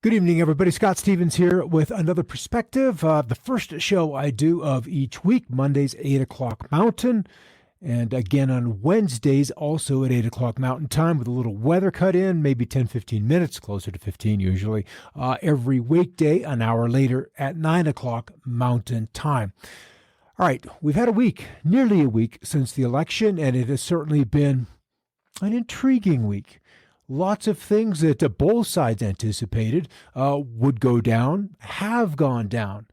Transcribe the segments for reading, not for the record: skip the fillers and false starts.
Good evening, everybody. Scott Stevens here with another perspective. The first show I do of each week, Mondays, 8 o'clock Mountain. And again on Wednesdays, also at 8 o'clock Mountain Time with a little weather cut in, maybe 10, 15 minutes, closer to 15 usually, every weekday, an hour later at 9 o'clock Mountain Time. All right, we've had a week, nearly a week since the election, and it has certainly been an intriguing week. Lots of things that both sides anticipated would go down have gone down.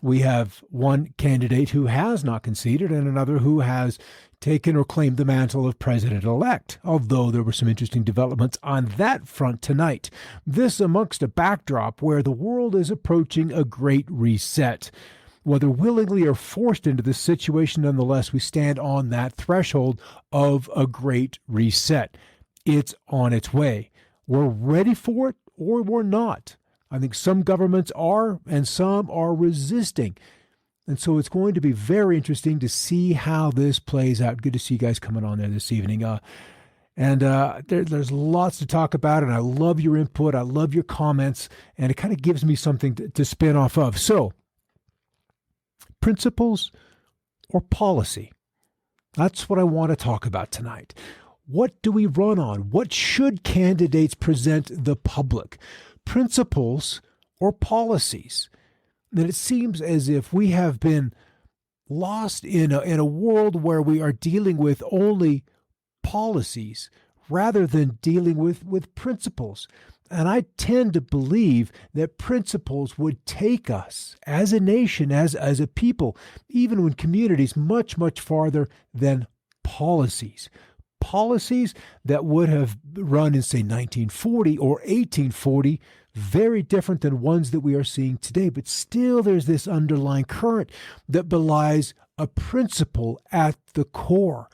We have one candidate who has not conceded and another who has taken or claimed the mantle of president-elect, although there were some interesting developments on that front tonight. This amongst a backdrop where the world is approaching a great reset. Whether willingly or forced into this situation, nonetheless, we stand on that threshold of a great reset. It's on its way. We're ready for it or we're not. I think some governments are and some are resisting. And so it's going to be very interesting to see how this plays out. Good to see you guys coming on there this evening. There's lots to talk about, and I love your input. I love your comments, and it kind of gives me something to spin off of. So, principles or policy? That's what I want to talk about tonight. What do we run on? What should candidates present the public? Principles or policies? And it seems as if we have been lost in a world where we are dealing with only policies rather than dealing with principles. And I tend to believe that principles would take us as a nation, as a people, even when communities, much, much farther than policies. Policies that would have run in, say, 1940 or 1840, very different than ones that we are seeing today. But still, there's this underlying current that belies a principle at the core.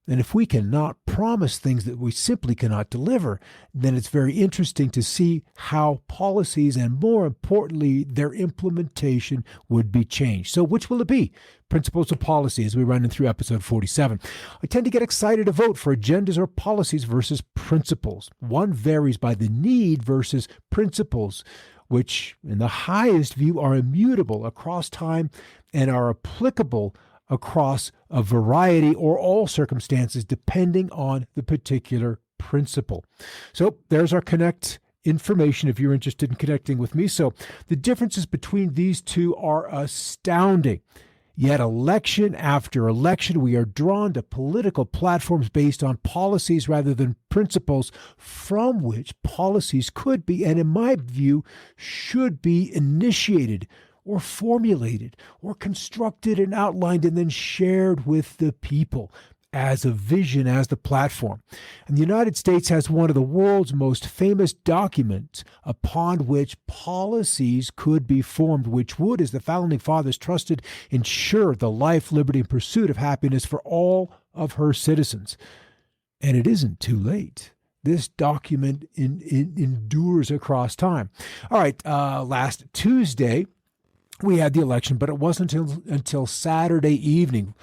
And if we cannot promise things that we simply cannot deliver, then it's very interesting to see how policies and, more importantly, their implementation would be changed. So which will it be? Principles or policy as we run in through episode 47. I tend to get excited to vote for agendas or policies versus principles. One varies by the need versus principles, which in the highest view are immutable across time and are applicable across a variety or all circumstances depending on the particular principle. So there's our connect information if you're interested in connecting with me. So the differences between these two are astounding. Yet election after election, we are drawn to political platforms based on policies rather than principles from which policies could be, and in my view, should be initiated or formulated or constructed and outlined and then shared with the people as a vision, as the platform. And the United States has one of the world's most famous documents upon which policies could be formed, which would, as the Founding Fathers trusted, ensure the life, liberty, and pursuit of happiness for all of her citizens. And it isn't too late. This document endures across time. All right, last Tuesday, we had the election, but it wasn't until Saturday evening,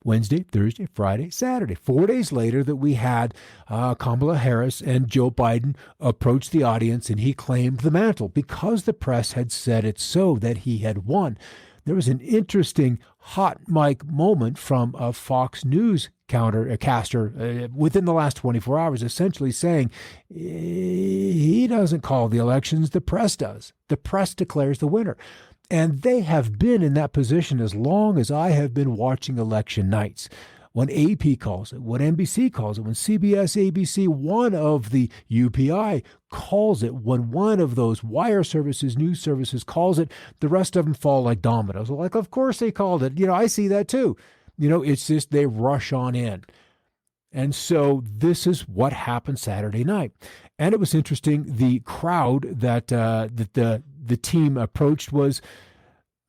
Wednesday, Thursday, Friday, Saturday, 4 days later, that we had Kamala Harris and Joe Biden approach the audience, and he claimed the mantle because the press had said it so, that he had won. There was an interesting hot mic moment from a Fox News caster within the last 24 hours, essentially saying he doesn't call the elections, the press does. The press declares the winner. And they have been in that position as long as I have been watching election nights. When AP calls it, when NBC calls it, when CBS, ABC, one of the UPI calls it, when one of those wire services, news services calls it, the rest of them fall like dominoes. Like, of course they called it. I see that too. It's just they rush on in. And so this is what happened Saturday night. And it was interesting. The crowd that the team approached was,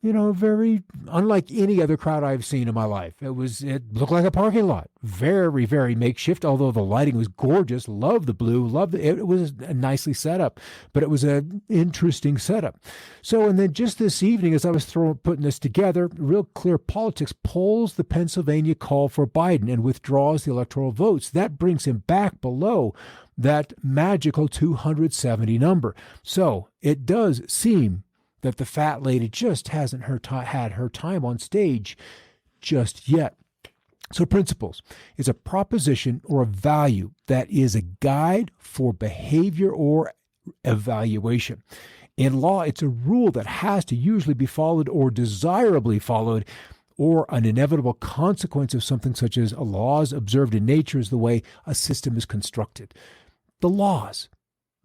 very unlike any other crowd I've seen in my life. It looked like a parking lot. Very, very makeshift, although the lighting was gorgeous. Love the blue. It was nicely set up, but it was an interesting setup. So, and then just this evening, as I was putting this together, Real Clear Politics polls the Pennsylvania call for Biden and withdraws the electoral votes. That brings him back below that magical 270 number. So it does seem that the fat lady just hasn't had her time on stage just yet. So principles is a proposition or a value that is a guide for behavior or evaluation. In law, it's a rule that has to usually be followed or desirably followed, or an inevitable consequence of something such as laws observed in nature is the way a system is constructed. The laws,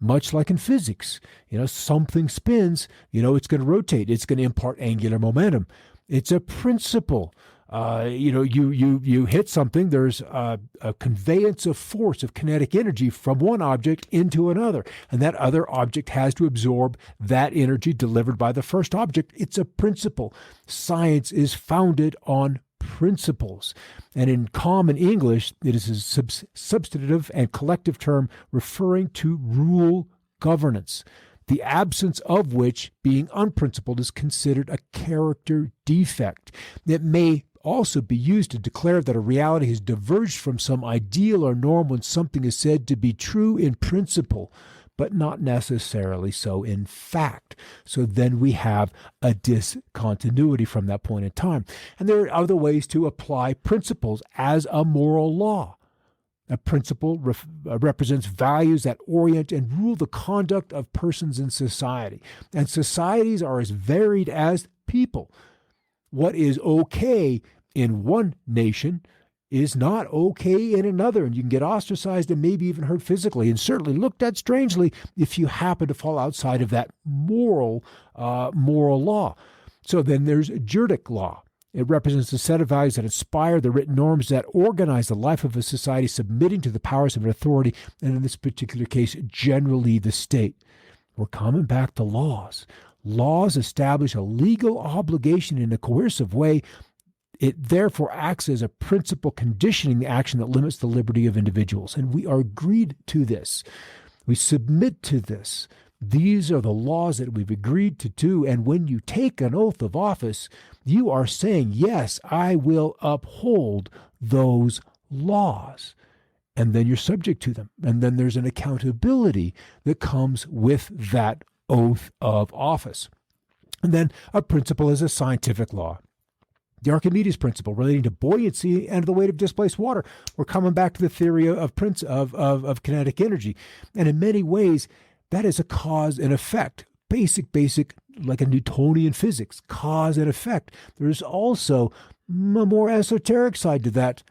much like in physics, something spins, it's going to rotate, it's going to impart angular momentum. It's a principle. You hit something, there's a conveyance of force, of kinetic energy from one object into another, and that other object has to absorb that energy delivered by the first object. It's a principle. Science is founded on principles. And in common English, it is a substantive and collective term referring to rule governance, the absence of which, being unprincipled, is considered a character defect. It may also be used to declare that a reality has diverged from some ideal or norm when something is said to be true in principle, but not necessarily so in fact. So then we have a discontinuity from that point in time. And there are other ways to apply principles as a moral law. A principle represents values that orient and rule the conduct of persons in society. And societies are as varied as people. What is okay in one nation is not okay in another, and you can get ostracized and maybe even hurt physically, and certainly looked at strangely if you happen to fall outside of that moral law. So then there's juridic law. It represents a set of values that inspire the written norms that organize the life of a society, submitting to the powers of an authority, and in this particular case, generally the state. We're coming back to laws. Laws establish a legal obligation in a coercive way. It therefore acts as a principle conditioning the action that limits the liberty of individuals. And we are agreed to this. We submit to this. These are the laws that we've agreed to do. And when you take an oath of office, you are saying, yes, I will uphold those laws. And then you're subject to them. And then there's an accountability that comes with that oath of office. And then a principle is a scientific law. The Archimedes principle relating to buoyancy and the weight of displaced water. We're coming back to the theory of kinetic energy. And in many ways, that is a cause and effect. Basic, like a Newtonian physics, cause and effect. There's also a more esoteric side to that,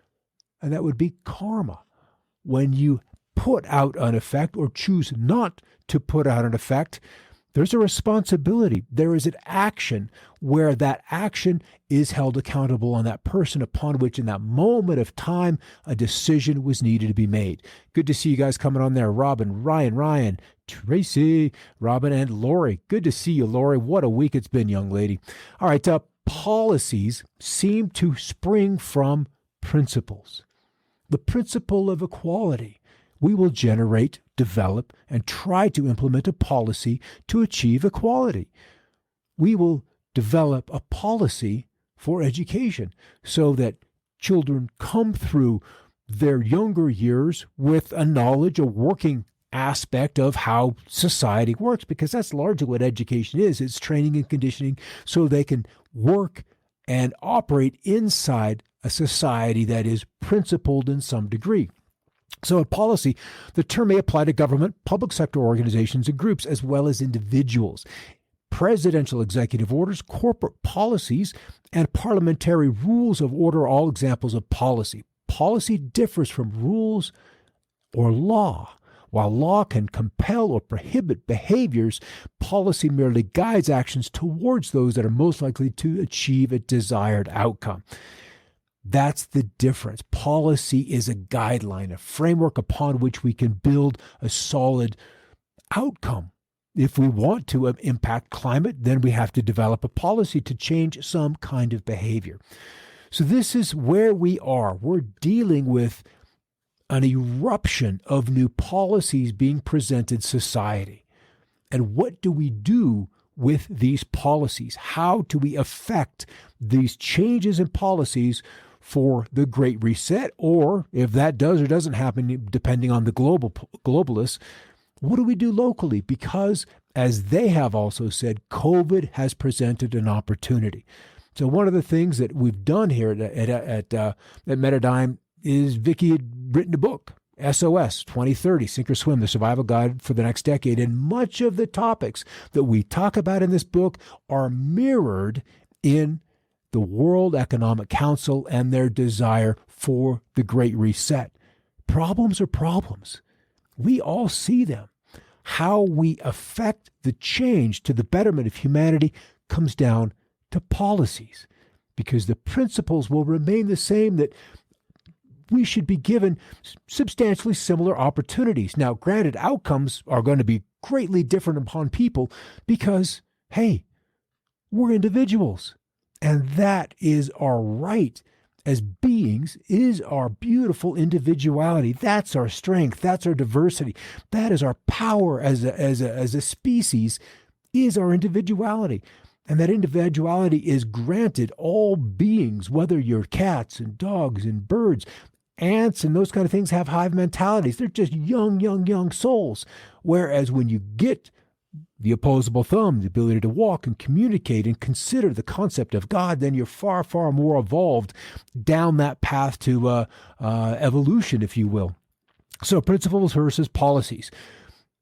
and that would be karma. When you put out an effect or choose not to put out an effect, there's a responsibility. There is an action where that action is held accountable on that person upon which in that moment of time a decision was needed to be made. Good to see you guys coming on there. Robin, Ryan, Tracy, Robin, and Lori. Good to see you, Lori. What a week it's been, young lady. All right, policies seem to spring from principles. The principle of equality. We will generate, develop, and try to implement a policy to achieve equality. We will develop a policy for education so that children come through their younger years with a knowledge, a working aspect of how society works, because that's largely what education is. It's training and conditioning so they can work and operate inside a society that is principled in some degree. So in policy, the term may apply to government, public sector organizations, and groups, as well as individuals. Presidential executive orders, corporate policies, and parliamentary rules of order are all examples of policy. Policy differs from rules or law. While law can compel or prohibit behaviors, policy merely guides actions towards those that are most likely to achieve a desired outcome. That's the difference. Policy is a guideline, a framework upon which we can build a solid outcome. If we want to impact climate, then we have to develop a policy to change some kind of behavior. So this is where we are. We're dealing with an eruption of new policies being presented society. And what do we do with these policies? How do we affect these changes in policies for the Great Reset, or if that does or doesn't happen, depending on the globalists, what do we do locally? Because, as they have also said, COVID has presented an opportunity. So one of the things that we've done here at Metadime is Vicki had written a book, SOS 2030, Sink or Swim, the Survival Guide for the Next Decade. And much of the topics that we talk about in this book are mirrored in the World Economic Council and their desire for the Great Reset. Problems are problems. We all see them. How we affect the change to the betterment of humanity comes down to policies, because the principles will remain the same, that we should be given substantially similar opportunities. Now, granted, outcomes are going to be greatly different upon people because, hey, we're individuals. And that is our right as beings, is our beautiful individuality. That's our strength. That's our diversity. That is our power as a species, is our individuality. And that individuality is granted all beings, whether you're cats and dogs and birds. Ants and those kind of things have hive mentalities. They're just young souls. Whereas when you get the opposable thumb, the ability to walk and communicate and consider the concept of God, then you're far more evolved down that path to evolution, if you will. So principles versus policies.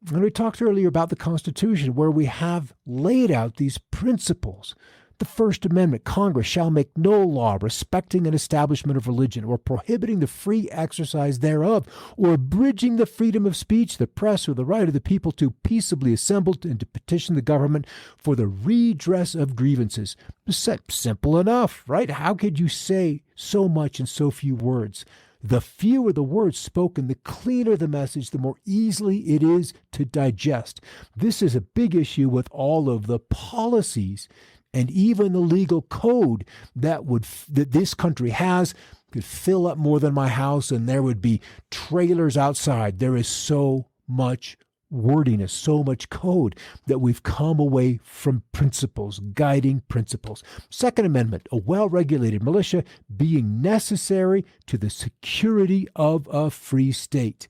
And we talked earlier about the Constitution, where we have laid out these principles. The First Amendment: Congress shall make no law respecting an establishment of religion, or prohibiting the free exercise thereof, or abridging the freedom of speech, the press, or the right of the people to peaceably assemble and to petition the government for the redress of grievances. Simple enough, right? How could you say so much in so few words? The fewer the words spoken, the cleaner the message, the more easily it is to digest. This is a big issue with all of the policies and even the legal code that this country has. Could fill up more than my house, and there would be trailers outside. There is so much wordiness, so much code, that we've come away from principles, guiding principles. Second Amendment: a well-regulated militia being necessary to the security of a free state.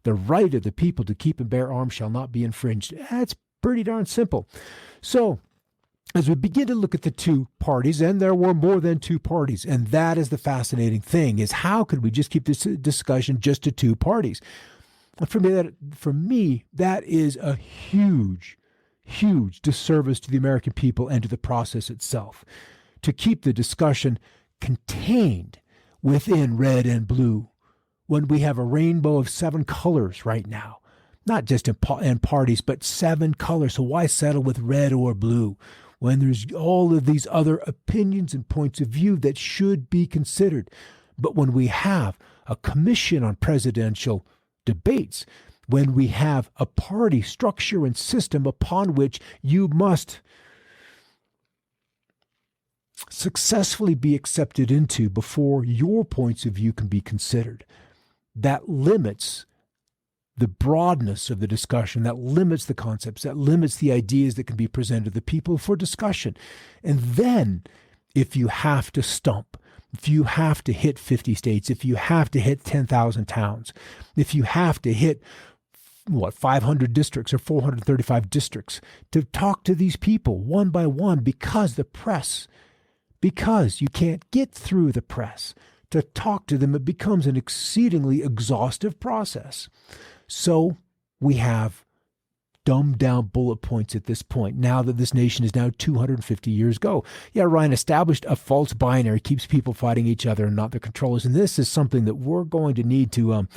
The right of the people to keep and bear arms shall not be infringed. That's pretty darn simple. So, as we begin to look at the two parties, and there were more than two parties, and that is the fascinating thing, is how could we just keep this discussion just to two parties? For me, that is a huge disservice to the American people and to the process itself. To keep the discussion contained within red and blue, when we have a rainbow of 7 colors right now, not just in parties, but 7 colors. So why settle with red or blue when there's all of these other opinions and points of view that should be considered? But when we have a commission on presidential debates, when we have a party structure and system upon which you must successfully be accepted into before your points of view can be considered, that limits the broadness of the discussion, that limits the concepts, that limits the ideas that can be presented to the people for discussion. And then, if you have to stump, if you have to hit 50 states, if you have to hit 10,000 towns, if you have to hit, 500 districts or 435 districts to talk to these people one by one, because you can't get through the press to talk to them, it becomes an exceedingly exhaustive process. So we have dumbed down bullet points at this point, now that this nation is now 250 years ago. Yeah, Ryan established a false binary, keeps people fighting each other and not their controllers. And this is something that we're going to need to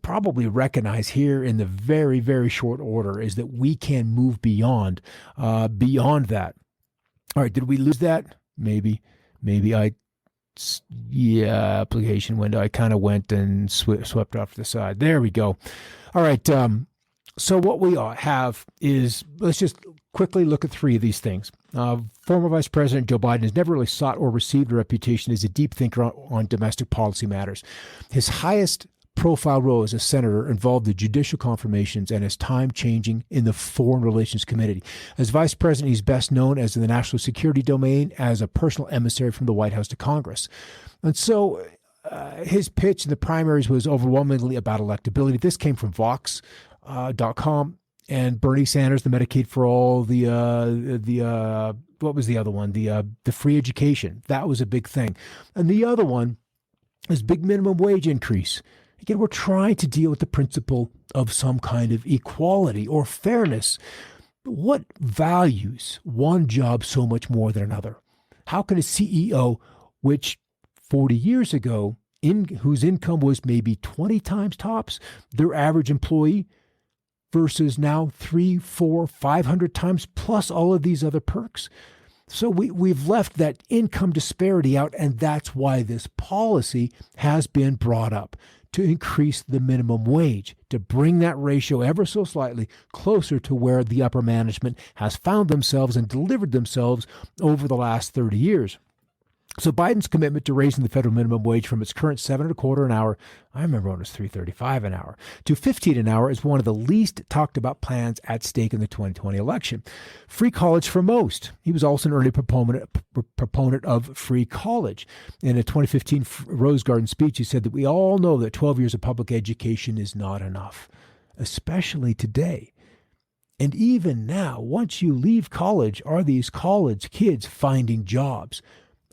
probably recognize here in the very, very short order, is that we can move beyond that. All right, did we lose that? Maybe application window. I kind of went and swept off to the side. There we go. All right. So what we have is, let's just quickly look at 3 of these things. Former Vice President Joe Biden has never really sought or received a reputation as a deep thinker on domestic policy matters. His highest profile role as a senator involved the judicial confirmations and his time changing in the Foreign Relations Committee. As vice president, he's best known as in the national security domain as a personal emissary from the White House to Congress. And so his pitch in the primaries was overwhelmingly about electability. This came from Vox.com. And Bernie Sanders, the Medicaid for all, what was the other one? The free education. That was a big thing. And the other one is big minimum wage increase. Again, we're trying to deal with the principle of some kind of equality or fairness. What values one job so much more than another? How can a CEO, which 40 years ago, whose income was maybe 20 times tops their average employee, versus now 300, 400, 500 times plus all of these other perks? So we've left that income disparity out, and that's why this policy has been brought up, to increase the minimum wage, to bring that ratio ever so slightly closer to where the upper management has found themselves and delivered themselves over the last 30 years. So Biden's commitment to raising the federal minimum wage from its current $7.25 an hour, I remember when it was $3.35 an hour, to $15 an hour is one of the least talked about plans at stake in the 2020 election. Free college for most. He was also an early proponent of free college. In a 2015 Rose Garden speech, he said that we all know that 12 years of public education is not enough, especially today. And even now, once you leave college, are these college kids finding jobs?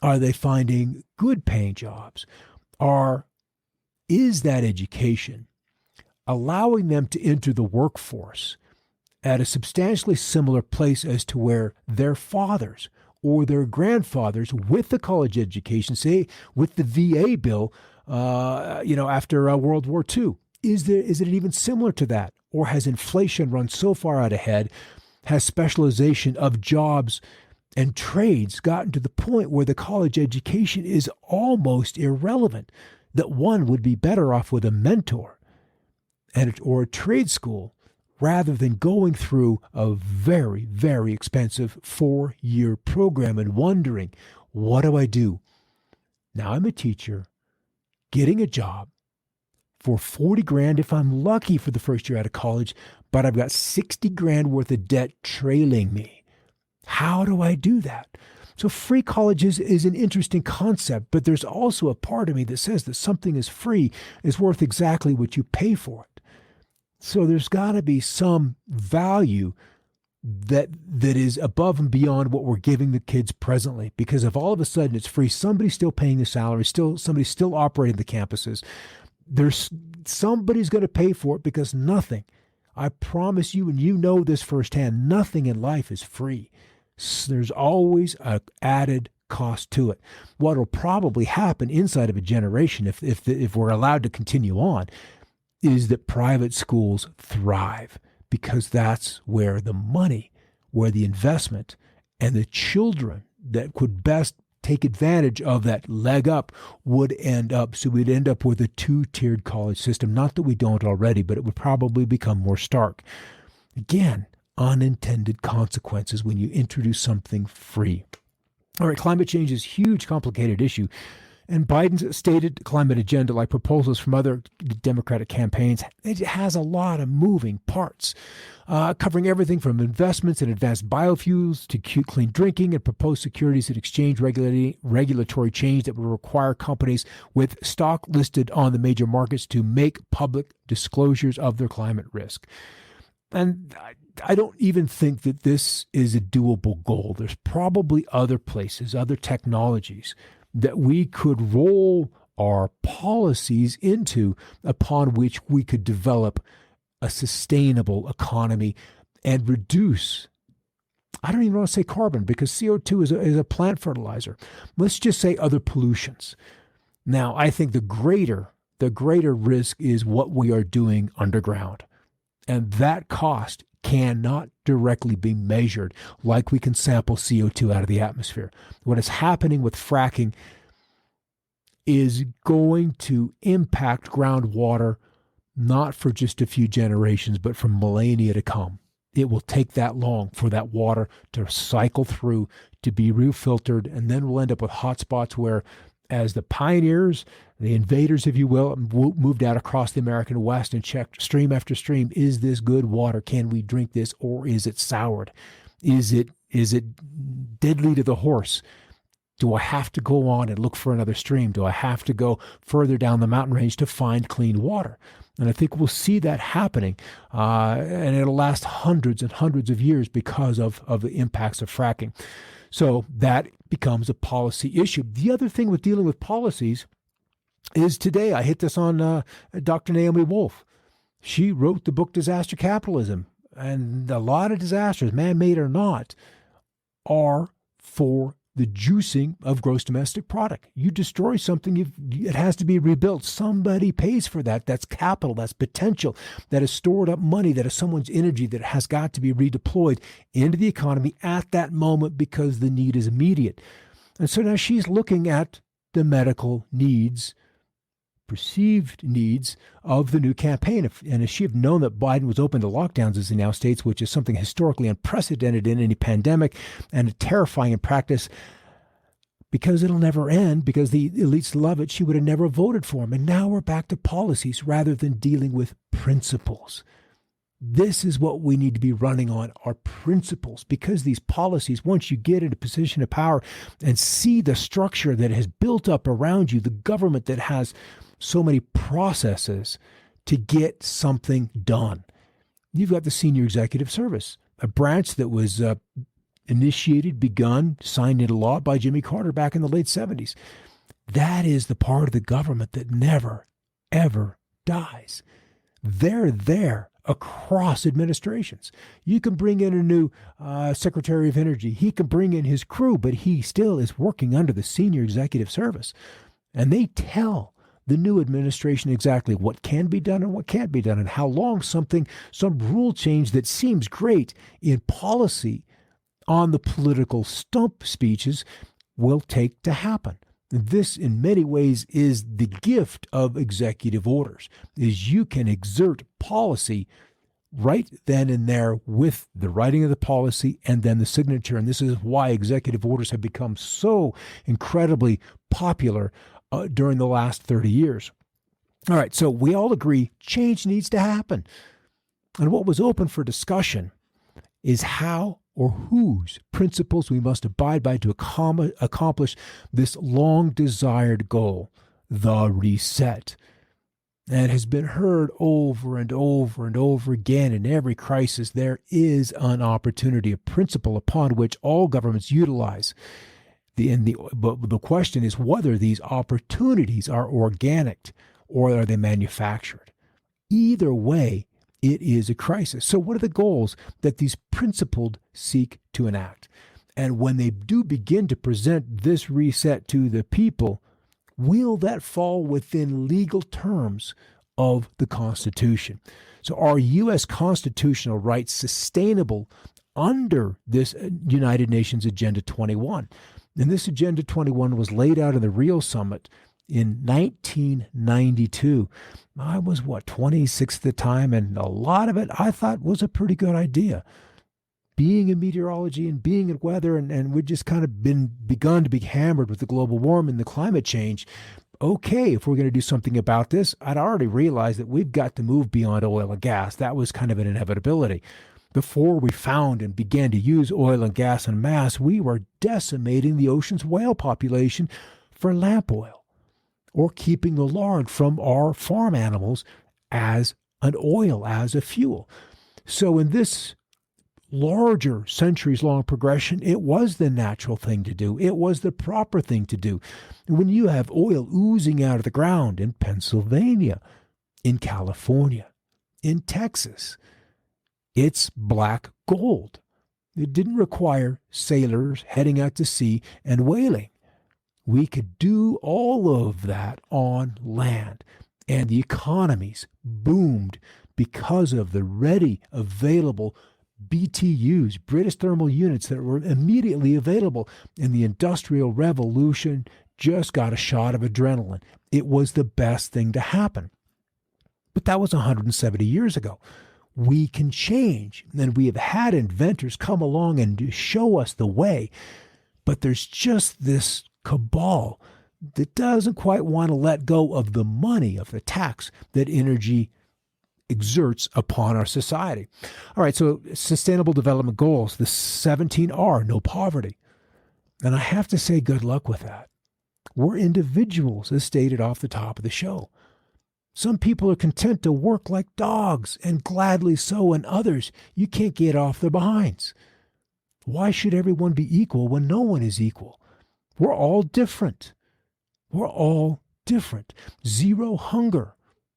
Are they finding good paying jobs? Is that education allowing them to enter the workforce at a substantially similar place as to where their fathers or their grandfathers with the college education, say with the VA bill, after World War II? Is it even similar to that? Or has inflation run so far out ahead? Has specialization of jobs and trades gotten to the point where the college education is almost irrelevant, that one would be better off with a mentor or a trade school rather than going through a very, very expensive 4-year program and wondering, what do I do? Now I'm a teacher, getting a job for 40 grand if I'm lucky for the first year out of college, but I've got 60 grand worth of debt trailing me. How do I do that? So free college is an interesting concept, but there's also a part of me that says that something is free is worth exactly what you pay for it. So there's got to be some value that is above and beyond what we're giving the kids presently. Because if all of a sudden it's free, somebody's still paying the salary, somebody's still operating the campuses. Somebody's going to pay for it, because nothing, I promise you, and you know this firsthand, nothing in life is free. There's always an added cost to it. What will probably happen inside of a generation, if we're allowed to continue on, is that private schools thrive, because that's where the money, where the investment, and the children that could best take advantage of that leg up would end up. So we'd end up with a 2-tiered college system. Not that we don't already, but it would probably become more stark. Again, unintended consequences when you introduce something free. All right, climate change is a huge, complicated issue. And Biden's stated climate agenda, like proposals from other Democratic campaigns, it has a lot of moving parts, covering everything from investments in advanced biofuels to clean drinking and proposed securities and exchange regulatory change that will require companies with stock listed on the major markets to make public disclosures of their climate risk. And I don't even think that this is a doable goal. There's probably other places, other technologies that we could roll our policies into, upon which we could develop a sustainable economy and reduce, I don't even want to say carbon, because CO2 is a plant fertilizer. Let's just say other pollutions. Now, I think the greater risk is what we are doing underground. And that cost cannot directly be measured like we can sample CO2 out of the atmosphere. What is happening with fracking is going to impact groundwater, not for just a few generations, but for millennia to come. It will take that long for that water to cycle through, to be refiltered, and then we'll end up with hotspots where as the pioneers, the invaders, if you will, moved out across the American West and checked stream after stream. Is this good water? Can we drink this, or is it soured? Is it deadly to the horse? Do I have to go on and look for another stream? Do I have to go further down the mountain range to find clean water? And I think we'll see that happening, and it'll last hundreds and hundreds of years because of the impacts of fracking. So that becomes a policy issue. The other thing with dealing with policies is today, I hit this on Dr. Naomi Wolf. She wrote the book Disaster Capitalism, and a lot of disasters, man-made or not, are for the juicing of gross domestic product. You destroy something, it has to be rebuilt. Somebody pays for that. That's capital, that's potential, that is stored up money, that is someone's energy that has got to be redeployed into the economy at that moment because the need is immediate. And so now she's looking at the medical needs, perceived needs of the new campaign. And if she had known that Biden was open to lockdowns, as he now states, which is something historically unprecedented in any pandemic and terrifying in practice, because it'll never end, because the elites love it, she would have never voted for him. And now we're back to policies rather than dealing with principles. This is what we need to be running on, are principles, because these policies, once you get in a position of power and see the structure that has built up around you, the government that has so many processes to get something done. You've got the senior executive service, a branch that was initiated, begun, signed into law by Jimmy Carter back in the late 70s. That is the part of the government that never, ever dies. They're there across administrations. You can bring in a new Secretary of Energy. He can bring in his crew, but he still is working under the senior executive service. And they tell the new administration exactly what can be done and what can't be done, and how long some rule change that seems great in policy on the political stump speeches will take to happen. This, in many ways, is the gift of executive orders, is you can exert policy right then and there with the writing of the policy and then the signature. And this is why executive orders have become so incredibly popular during the last 30 years. All right, so we all agree change needs to happen. And what was open for discussion is how or whose principles we must abide by to accomplish this long-desired goal, the reset. And it has been heard over and over and over again in every crisis. There is an opportunity, a principle upon which all governments utilize. But the question is whether these opportunities are organic or are they manufactured. Either way, it is a crisis. So what are the goals that these principled seek to enact? And when they do begin to present this reset to the people, will that fall within legal terms of the Constitution? So are U.S. constitutional rights sustainable under this United Nations Agenda 21? And this Agenda 21 was laid out in the Rio Summit in 1992. I was, 26 at the time, and a lot of it I thought was a pretty good idea. Being in meteorology and being in weather, and we'd just kind of begun to be hammered with the global warming, the climate change. Okay, if we're going to do something about this, I'd already realized that we've got to move beyond oil and gas. That was kind of an inevitability. Before we found and began to use oil and gas en masse, we were decimating the ocean's whale population for lamp oil, or keeping the lard from our farm animals as an oil, as a fuel. So in this larger centuries-long progression, it was the natural thing to do. It was the proper thing to do. When you have oil oozing out of the ground in Pennsylvania, in California, in Texas, it's black gold. It didn't require sailors heading out to sea and whaling. We could do all of that on land, and the economies boomed because of the ready available BTUs, British thermal units, that were immediately available. And the Industrial Revolution just got a shot of adrenaline. It was the best thing to happen. But that was 170 years ago. We can change, and we have had inventors come along and show us the way. But there's just this cabal that doesn't quite want to let go of the money, of the tax that energy exerts upon our society. All right, so Sustainable Development Goals, the 17R, no poverty. And I have to say, good luck with that. We're individuals, as stated off the top of the show. Some people are content to work like dogs, and gladly so, and others, you can't get off their behinds. Why should everyone be equal when no one is equal? We're all different. We're all different. Zero hunger.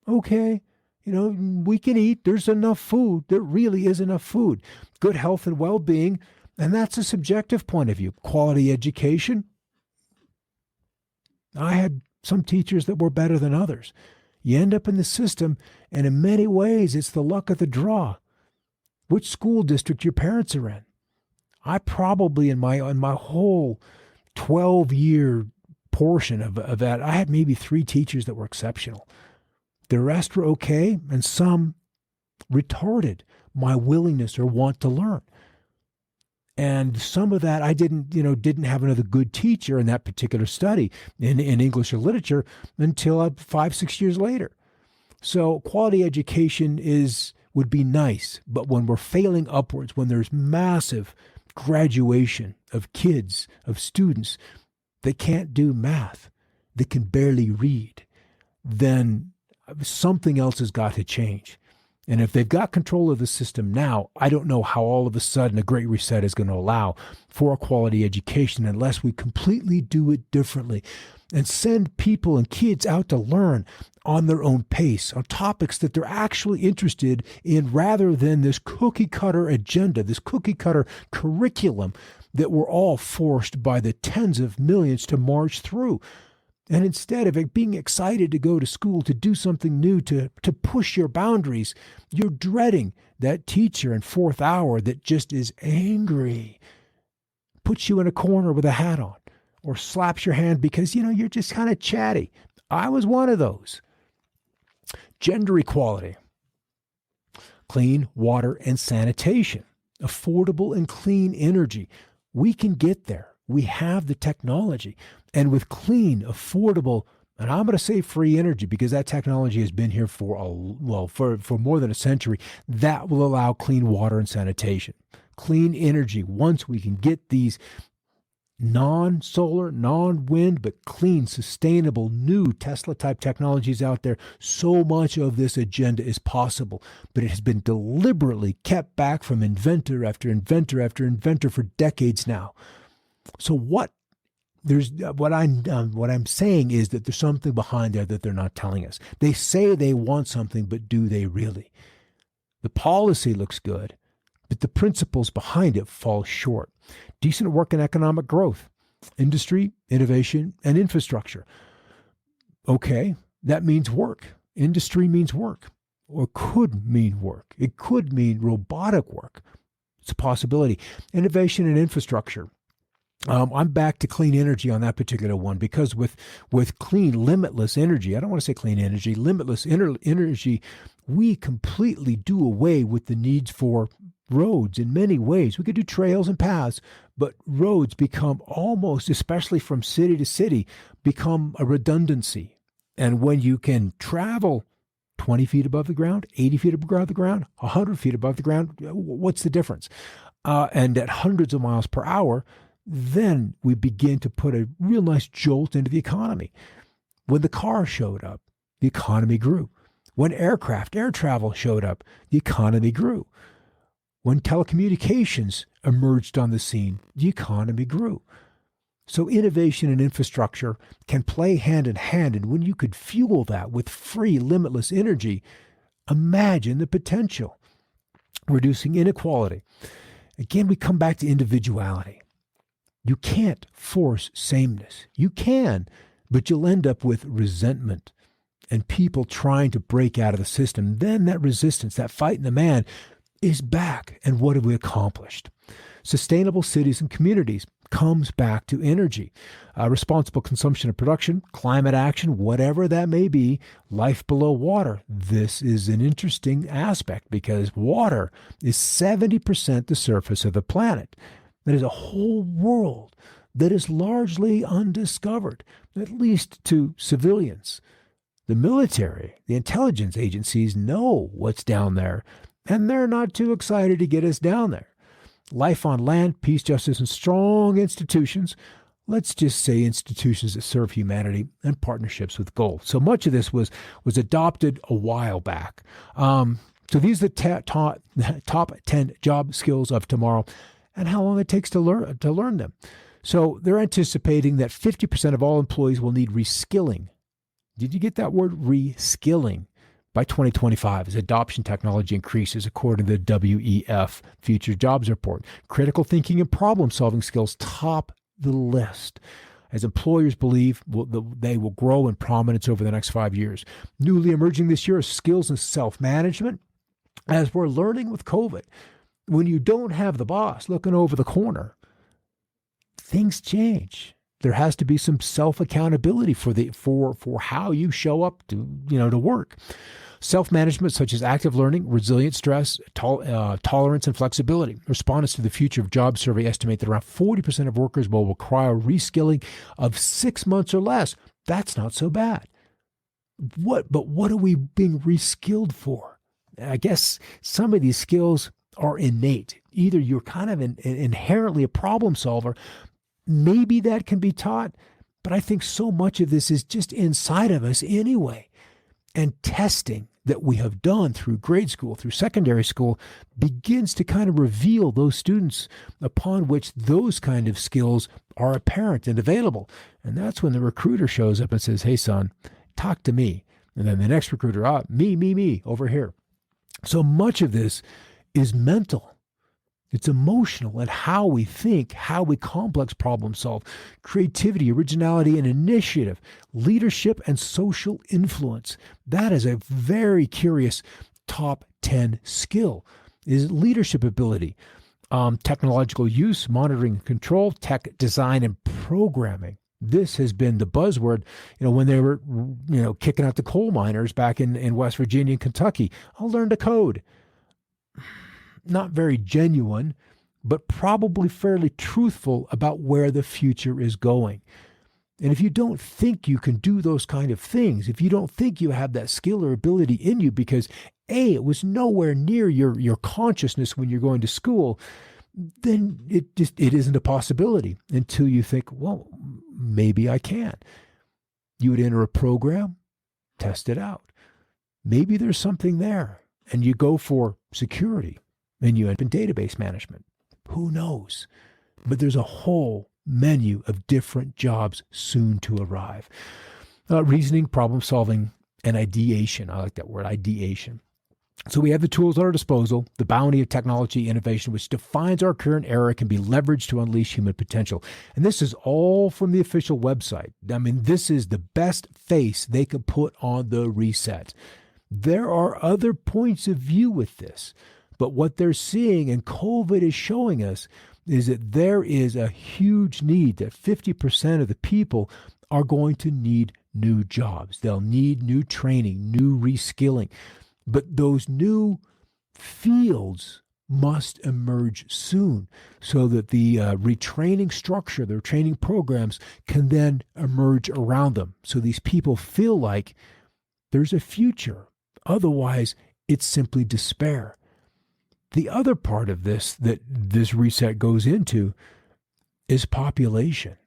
Okay, we can eat. There's enough food. There really is enough food. Good health and well-being, and that's a subjective point of view. Quality education. I had some teachers that were better than others. You end up in the system, and in many ways, it's the luck of the draw. Which school district your parents are in. I probably, in my whole 12-year portion of that, I had maybe 3 teachers that were exceptional. The rest were okay, and some retarded my willingness or want to learn. And some of that I didn't have another good teacher in that particular study in English or literature until 5-6 years later. So quality education would be nice, but when we're failing upwards, when there's massive graduation of kids, of students that can't do math, that can barely read, then something else has got to change. And if they've got control of the system now, I don't know how all of a sudden a great reset is going to allow for a quality education unless we completely do it differently and send people and kids out to learn on their own pace, on topics that they're actually interested in, rather than this cookie cutter agenda, this cookie cutter curriculum that we're all forced by the tens of millions to march through. And instead of it being excited to go to school, to do something new, to push your boundaries, you're dreading that teacher in 4th hour that just is angry, puts you in a corner with a hat on, or slaps your hand because, you're just kind of chatty. I was one of those. Gender equality, clean water and sanitation, affordable and clean energy. We can get there. We have the technology. And with clean, affordable, and I'm going to say free energy because that technology has been here for more than a century, that will allow clean water and sanitation. Clean energy, once we can get these non-solar, non-wind, but clean, sustainable, new Tesla-type technologies out there, so much of this agenda is possible. But it has been deliberately kept back from inventor after inventor after inventor for decades now. So what I'm saying is that there's something behind there that they're not telling us. They say they want something, but do they really? The policy looks good, but the principles behind it fall short. Decent work and economic growth, industry, innovation, and infrastructure. Okay, that means work. Industry means work, or could mean work. It could mean robotic work. It's a possibility. Innovation and infrastructure. I'm back to clean energy on that particular one, because with clean, limitless energy, I don't want to say clean energy, limitless energy, we completely do away with the needs for roads in many ways. We could do trails and paths, but roads become almost, especially from city to city, become a redundancy. And when you can travel 20 feet above the ground, 80 feet above the ground, 100 feet above the ground, what's the difference? And at hundreds of miles per hour, then we begin to put a real nice jolt into the economy. When the car showed up, the economy grew. When air travel showed up, the economy grew. When telecommunications emerged on the scene, the economy grew. So innovation and infrastructure can play hand in hand, and when you could fuel that with free, limitless energy, imagine the potential. Reducing inequality. Again, we come back to individuality. You can't force sameness. You can, but you'll end up with resentment and people trying to break out of the system. Then that resistance, that fight in the man, is back. And what have we accomplished? Sustainable cities and communities comes back to energy. Responsible consumption and production, climate action, whatever that may be, life below water. This is an interesting aspect because water is 70% the surface of the planet. That is a whole world that is largely undiscovered, at least to civilians. The military, the intelligence agencies know what's down there, and they're not too excited to get us down there. Life on land, peace, justice, and strong institutions. Let's just say institutions that serve humanity and partnerships with gold. So much of this was adopted a while back. So these are the top 10 job skills of tomorrow and how long it takes to learn them. So they're anticipating that 50% of all employees will need reskilling. Did you get that word, reskilling? By 2025, as adoption technology increases, according to the WEF Future Jobs Report. Critical thinking and problem-solving skills top the list, as employers believe they will grow in prominence over the next 5 years. Newly emerging this year are skills in self-management, as we're learning with COVID. When you don't have the boss looking over the corner, things change. There has to be some self-accountability for how you show up to work. Self-management, such as active learning, resilient stress, tolerance, and flexibility. Respondents to the Future of Jobs survey estimate that around 40% of workers will require reskilling of 6 months or less. That's not so bad. But what are we being reskilled for? I guess some of these skills are innate. Either you're kind of inherently a problem solver. Maybe that can be taught, but I think so much of this is just inside of us anyway. And testing that we have done through grade school, through secondary school, begins to kind of reveal those students upon which those kind of skills are apparent and available. And that's when the recruiter shows up and says, hey, son, talk to me. And then the next recruiter, me, over here. So much of this is mental. It's emotional and how we think, how we complex problem solve, creativity, originality, and initiative, leadership, and social influence. That is a very curious top 10 skill, is leadership ability, technological use, monitoring and control, tech design, and programming. This has been the buzzword, when they were, kicking out the coal miners back in West Virginia and Kentucky. I'll learn to code. Not very genuine, but probably fairly truthful about where the future is going. And if you don't think you can do those kind of things, if you don't think you have that skill or ability in you because A, it was nowhere near your consciousness when you're going to school, then it isn't a possibility until you think, well, maybe I can. You would enter a program, test it out. Maybe there's something there, and you go for security. And you end up in database management. Who knows? But there's a whole menu of different jobs soon to arrive. Reasoning, problem solving, and ideation. I like that word, ideation. So we have the tools at our disposal. The bounty of technology innovation, which defines our current era, can be leveraged to unleash human potential. And this is all from the official website. I mean, this is the best face they could put on the reset. There are other points of view with this. But what they're seeing, and COVID is showing us, is that there is a huge need, that 50% of the people are going to need new jobs. They'll need new training, new reskilling. But those new fields must emerge soon so that the retraining structure, their training programs, can then emerge around them. So these people feel like there's a future. Otherwise, it's simply despair. The other part of this that this reset goes into is population.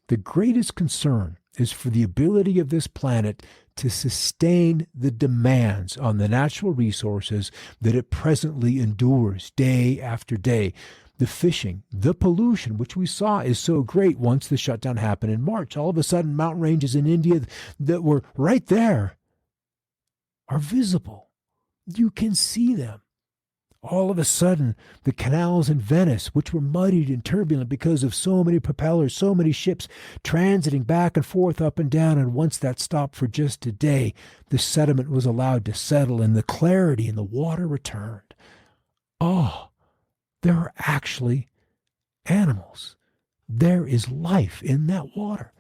The greatest concern is for the ability of this planet to sustain the demands on the natural resources that it presently endures day after day. The fishing, the pollution, which we saw is so great once the shutdown happened in March. All of a sudden, mountain ranges in India that were right there are visible. You can see them. All of a sudden, the canals in Venice, which were muddied and turbulent because of so many propellers, so many ships transiting back and forth, up and down, and once that stopped for just a day, the sediment was allowed to settle and the clarity in the water returned. Oh, there are actually animals. There is life in that water.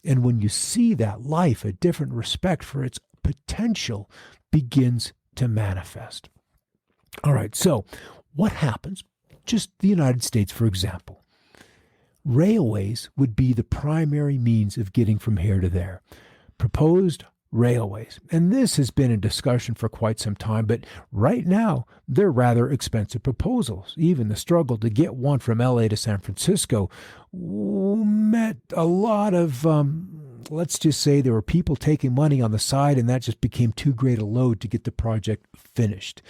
And when you see that life, a different respect for its potential begins to manifest. All right, so what happens, just the United States, for example, railways would be the primary means of getting from here to there. Proposed railways. And this has been in discussion for quite some time, but right now they're rather expensive proposals. Even the struggle to get one from LA to San Francisco met a lot of, let's just say there were people taking money on the side, and that just became too great a load to get the project finished.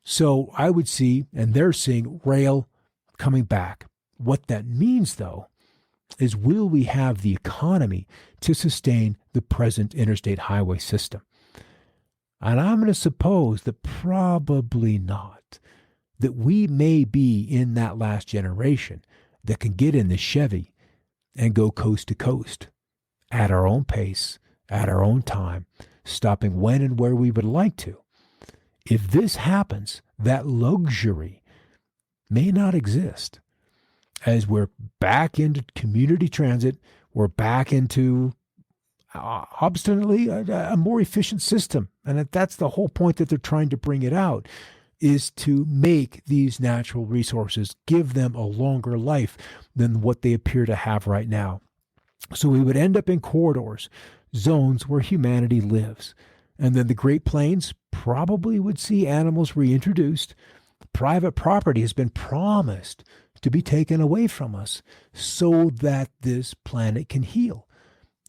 So I would see, and they're seeing, rail coming back. What that means, though, is will we have the economy to sustain the present interstate highway system? And I'm going to suppose that probably not. That we may be in that last generation that can get in the Chevy and go coast to coast at our own pace, at our own time, stopping when and where we would like to. If this happens, that luxury may not exist. As we're back into community transit, we're back into obstinately a more efficient system. And that's the whole point that they're trying to bring it out, is to make these natural resources, give them a longer life than what they appear to have right now. So we would end up in corridors, zones where humanity lives. And then the Great Plains probably would see animals reintroduced. Private property has been promised to be taken away from us so that this planet can heal.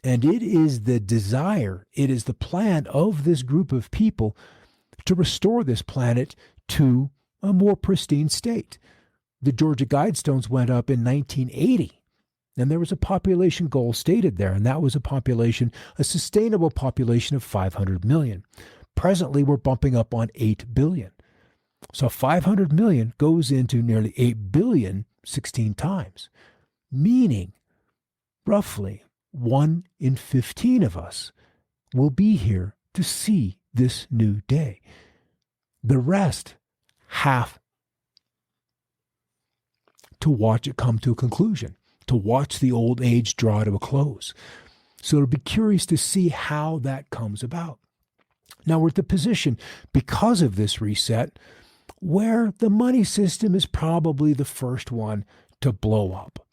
And it is the desire, it is the plan of this group of people to restore this planet to a more pristine state. The Georgia Guidestones went up in 1980, and there was a population goal stated there, and that was a sustainable population of 500 million. Presently, we're bumping up on 8 billion. So 500 million goes into nearly 8 billion 16 times, meaning roughly 1 in 15 of us will be here to see this new day. The rest have to watch it come to a conclusion, to watch the old age draw to a close. So it'll be curious to see how that comes about. Now we're at the position, because of this reset, where the money system is probably the first one to blow up.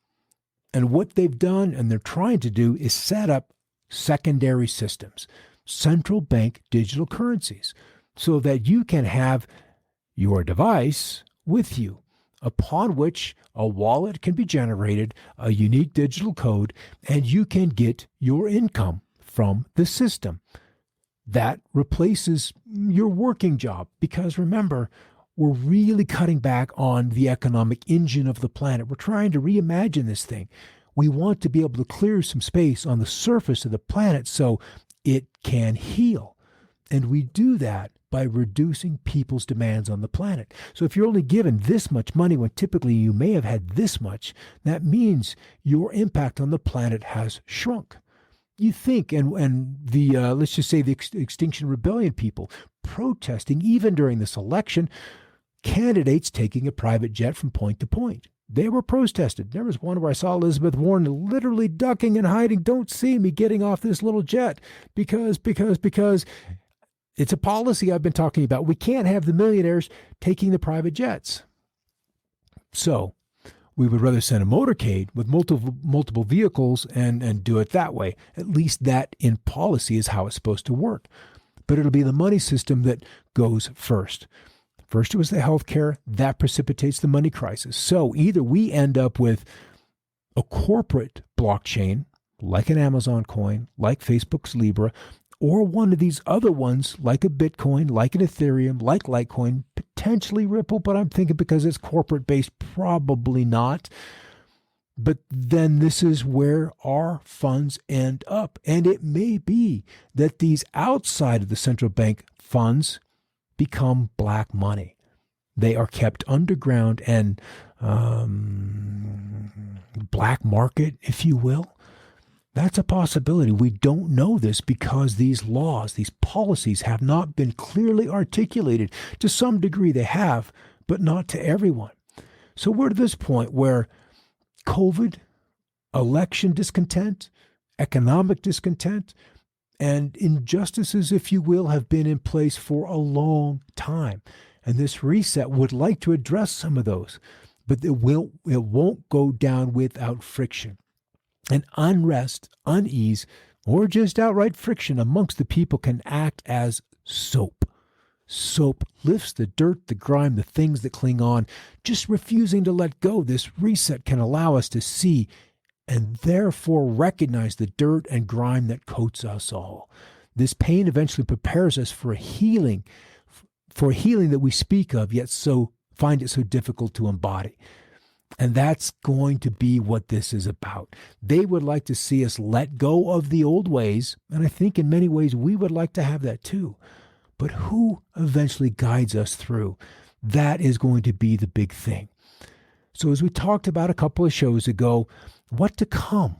And what they've done and they're trying to do is set up secondary systems, central bank digital currencies, so that you can have your device with you, upon which a wallet can be generated, a unique digital code, and you can get your income from the system. That replaces your working job, because remember, we're really cutting back on the economic engine of the planet. We're trying to reimagine this thing. We want to be able to clear some space on the surface of the planet so it can heal. And we do that by reducing people's demands on the planet. So if you're only given this much money when typically you may have had this much, that means your impact on the planet has shrunk. You think, and the let's just say the Extinction Rebellion people protesting, even during this election, candidates taking a private jet from point to point. They were protested. There was one where I saw Elizabeth Warren literally ducking and hiding. Don't see me getting off this little jet because it's a policy I've been talking about. We can't have the millionaires taking the private jets. So we would rather send a motorcade with multiple vehicles and do it that way. At least that in policy is how it's supposed to work. But it'll be the money system that goes first. First it was the healthcare, that precipitates the money crisis. So either we end up with a corporate blockchain, like an Amazon coin, like Facebook's Libra, or one of these other ones, like a Bitcoin, like an Ethereum, like Litecoin, potentially Ripple, but I'm thinking because it's corporate-based, probably not. But then this is where our funds end up. And it may be that these outside of the central bank funds become black money. They are kept underground and black market, if you will. That's a possibility. We don't know this because these laws, these policies have not been clearly articulated. To some degree they have, but not to everyone. So we're at this point where COVID, election discontent, economic discontent, and injustices, if you will, have been in place for a long time. And this reset would like to address some of those. but it won't go down without friction. And unrest, unease, or just outright friction amongst the people can act as soap. Soap lifts the dirt, the grime, the things that cling on. Just refusing to let go, this reset can allow us to see and therefore recognize the dirt and grime that coats us all. This pain eventually prepares us for a healing that we speak of, yet so find it so difficult to embody. And that's going to be what this is about. They would like to see us let go of the old ways, and I think in many ways we would like to have that too. But who eventually guides us through? That is going to be the big thing. So as we talked about a couple of shows ago, what to come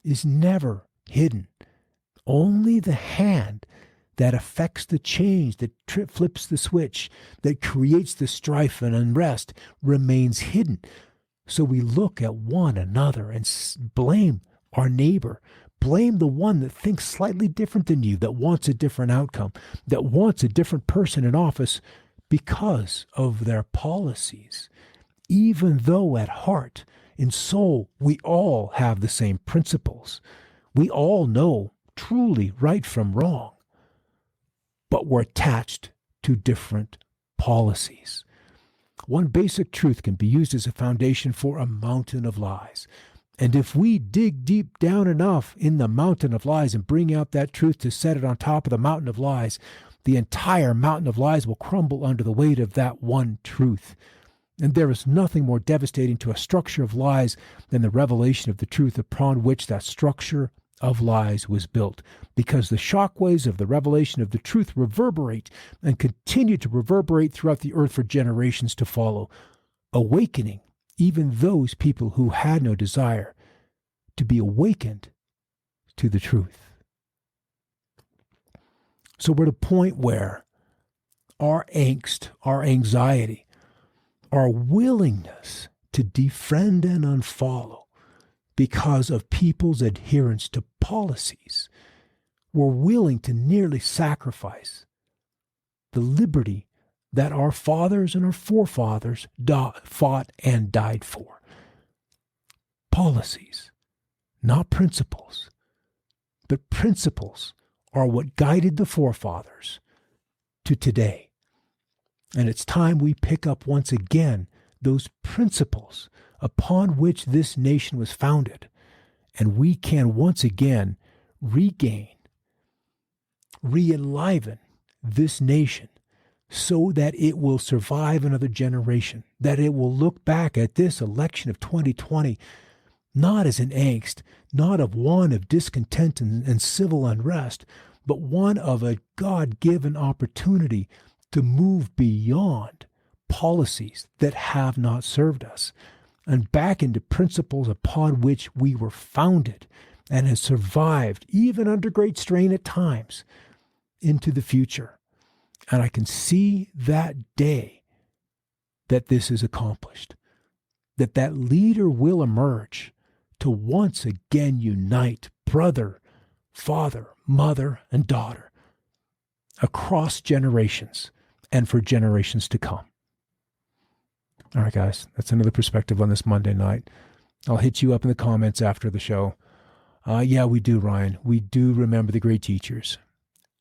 is never hidden. Only the hand that affects the change, that flips the switch, that creates the strife and unrest remains hidden. So we look at one another and blame our neighbor. Blame the one that thinks slightly different than you, that wants a different outcome, that wants a different person in office because of their policies. Even though at heart, in soul, we all have the same principles. We all know truly right from wrong. But we're attached to different policies. One basic truth can be used as a foundation for a mountain of lies. And if we dig deep down enough in the mountain of lies and bring out that truth to set it on top of the mountain of lies, the entire mountain of lies will crumble under the weight of that one truth. And there is nothing more devastating to a structure of lies than the revelation of the truth upon which that structure of lies was built, because the shockwaves of the revelation of the truth reverberate and continue to reverberate throughout the earth for generations to follow, awakening even those people who had no desire to be awakened to the truth. So we're at a point where our angst, our anxiety, our willingness to defriend and unfollow because of people's adherence to policies, we're willing to nearly sacrifice the liberty that our fathers and our forefathers fought and died for. Policies, not principles. But principles are what guided the forefathers to today. And it's time we pick up once again those principles upon which this nation was founded, and we can once again regain, re-enliven this nation so that it will survive another generation, that it will look back at this election of 2020 not as an angst, not of one of discontent and civil unrest, but one of a God-given opportunity to move beyond policies that have not served us and back into principles upon which we were founded and has survived, even under great strain at times, into the future. And I can see that day that this is accomplished, that leader will emerge to once again unite brother, father, mother, and daughter across generations and for generations to come. All right, guys, that's another perspective on this Monday night. I'll hit you up in the comments after the show. Yeah, we do, Ryan. We do remember the great teachers.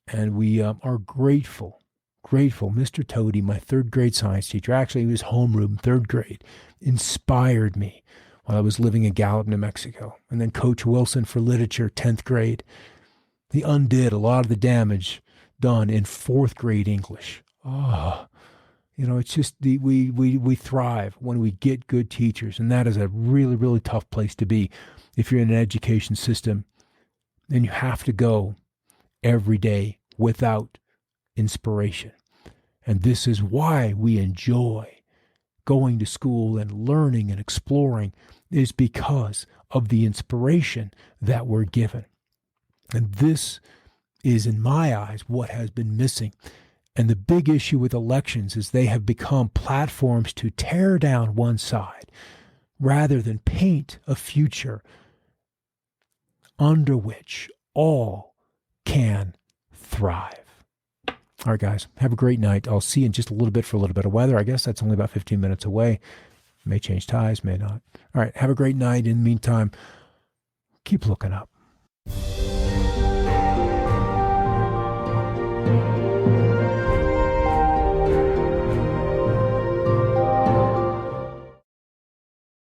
And we are grateful. Mr. Toady, my third grade science teacher, actually he was homeroom, third grade, inspired me while I was living in Gallup, New Mexico. And then Coach Wilson for literature, 10th grade. He undid a lot of the damage done in fourth grade English. It's just we thrive when we get good teachers, and that is a really, really tough place to be if you're in an education system and you have to go every day without inspiration. And this is why we enjoy going to school and learning and exploring, is because of the inspiration that we're given. And this is, in my eyes, what has been missing. And the big issue with elections is they have become platforms to tear down one side rather than paint a future under which all can thrive. All right, guys, have a great night. I'll see you in just a little bit for a little bit of weather. I guess that's only about 15 minutes away. May change ties, may not. All right, have a great night. In the meantime, keep looking up.